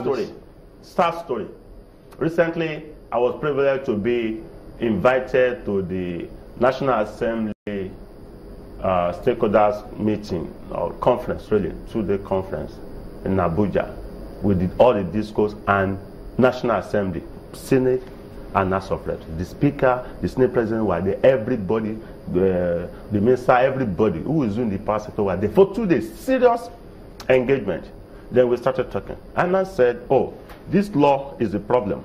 story. Recently, I was privileged to be invited to the National Assembly stakeholders meeting or conference, really, 2-day conference in Abuja with all the discourse and National Assembly, Senate, and House of Reps. The Speaker, the Senate President were there, everybody, the Minister, everybody who is in the power sector were there for 2 days, serious engagement. Then we started talking. And I said, oh, this law is a problem.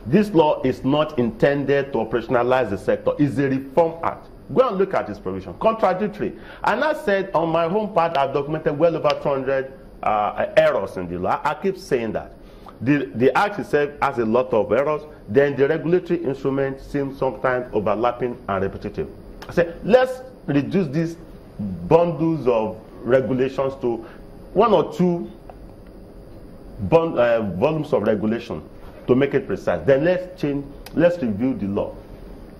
This law is not intended to operationalize the sector. It's a reform act. Go and look at its provision. Contradictory. And I said, on my home part, I've documented well over 200 errors in the law. I keep saying that. The act itself has a lot of errors. Then the regulatory instrument seems sometimes overlapping and repetitive. I said, let's reduce these bundles of regulations to 1 or 2 volumes of regulation to make it precise. Then let's review the law.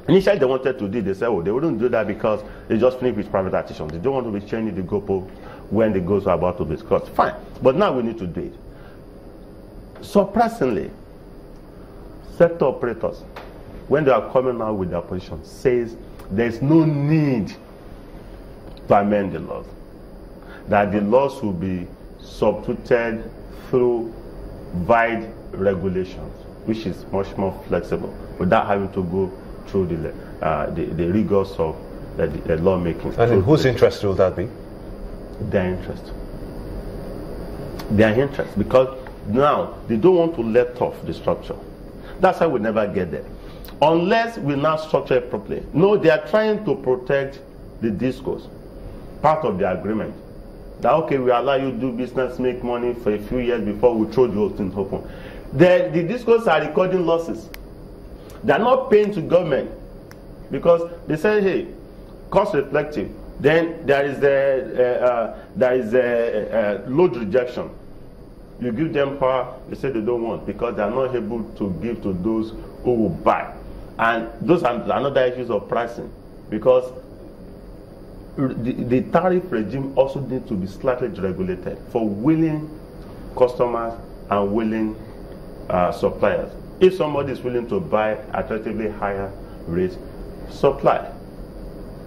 Initially they wanted to do it. They said, oh, they wouldn't do that because they just finished with privatization. They don't want to be changing the goalpost when the goals are about to be discussed. Fine. But now we need to do it. Surprisingly, sector operators, when they are coming out with their position, says there's no need to amend the laws. That the laws will be substituted through wide regulations, which is much more flexible, without having to go through the rigors of the lawmaking. And in whose interest will that be? Their interest. Their interest, because now they don't want to let off the structure. That's why we never get there. Unless we now structure it properly. No, they are trying to protect the discourse. Part of the agreement. That, okay, we allow you to do business, make money for a few years before we throw the whole thing open. The discourse are recording losses. They are not paying to government because they say, hey, cost reflective. Then there is a load rejection. You give them power, they say they don't want because they are not able to give to those who will buy. And those are another issues of pricing, because the tariff regime also needs to be slightly regulated for willing customers and willing suppliers. If somebody is willing to buy at relatively higher rates, supply.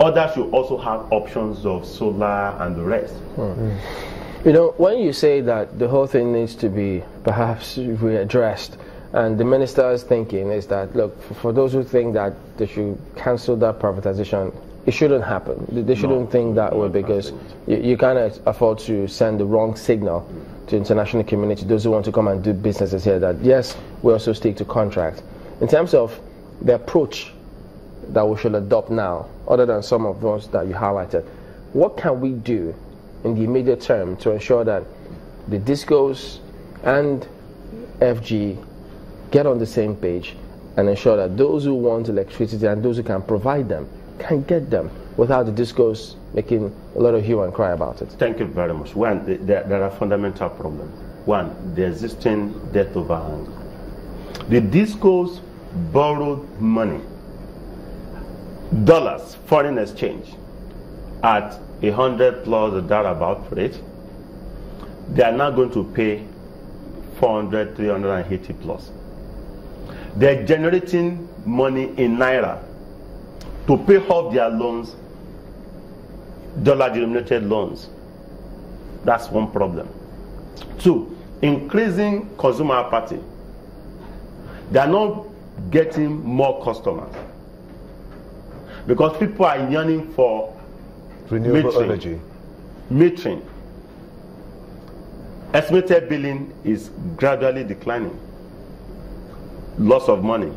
Others should also have options of solar and the rest. You know, when you say that the whole thing needs to be perhaps readdressed, and the minister's thinking is that, look, for those who think that they should cancel that privatization, it shouldn't happen. They shouldn't think that way, because you can't afford to send the wrong signal to international community, those who want to come and do businesses here, that yes, we also stick to contracts. In terms of the approach that we should adopt now, other than some of those that you highlighted, what can we do in the immediate term to ensure that the DISCOs and FG get on the same page and ensure that those who want electricity and those who can provide them can get them without the DISCOs making a lot of hue and cry about it? Thank you very much. One, there are fundamental problems. One, the existing debt overhang. The DISCOs borrowed money, dollars, foreign exchange, at 100 plus or thereabout rate. They are now going to pay 400, 380 plus. They're generating money in naira to pay off their loans, dollar-denominated loans. That's one problem. Two, increasing consumer apathy. They are not getting more customers because people are yearning for renewable energy. Metering. Estimated billing is gradually declining. Loss of money.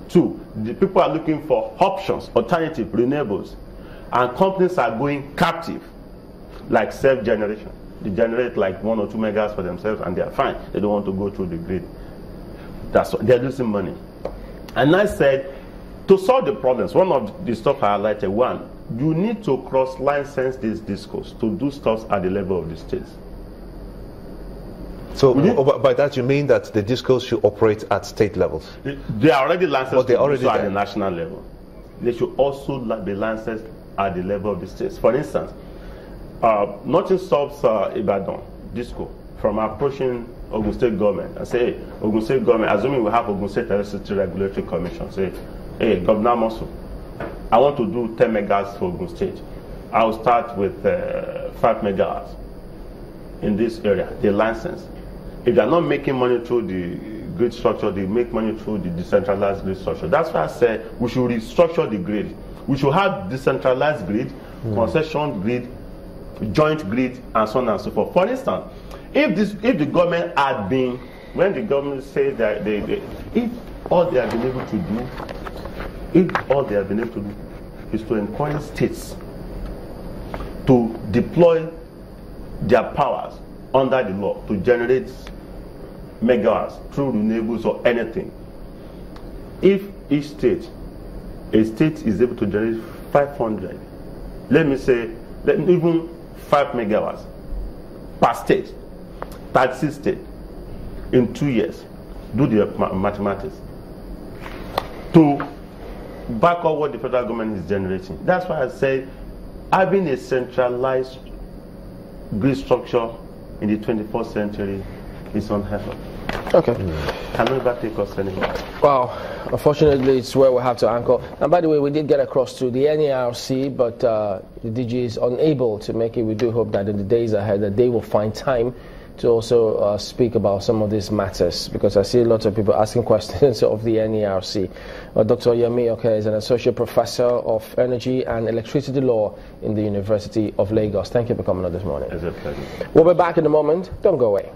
Two, the people are looking for options, alternative, renewables, and companies are going captive, like self-generation. They generate like 1 or 2 megas for themselves and they are fine. They don't want to go through the grid. They're losing money. And I said, to solve the problems, one of the stuff I highlighted, one, you need to cross-license this discourse to do stuff at the level of the states. So by that you mean that the DISCOs should operate at state levels? They are already licensed at the national level. They should also be licensed at the level of the states. For instance, nothing stops Ibadan, DISCO, from approaching Ogun State government and say, hey, Ogun State government, assuming we have Ogun State Electricity Regulatory Commission, say, hey, Governor Mosu, I want to do 10 megawatts for Ogun State. I'll start with 5 megawatts in this area, the license. If they're not making money through the grid structure, they make money through the decentralized grid structure. That's why I said we should restructure the grid. We should have decentralized grid, concession grid, joint grid, and so on and so forth. For instance, if the government had been, when the government says that if all they have been able to do is to encourage states to deploy their powers under the law to generate megawatts through renewables or anything. If each state, a state is able to generate 500, let me say, even 5 megawatts per state, 36 states, in 2 years, do the mathematics, to back up what the federal government is generating. That's why I say having a centralized grid structure in the 21st century is unheard of. Okay. Can never take us anywhere. Well, unfortunately, it's where we have to anchor. And by the way, we did get across to the NERC, but the DG is unable to make it. We do hope that in the days ahead that they will find time to also speak about some of these matters, because I see a lot of people asking questions of the NERC. Dr. Yemi Oke is an associate professor of energy and electricity law in the University of Lagos. Thank you for coming on this morning. It's a pleasure. We'll be back in a moment. Don't go away.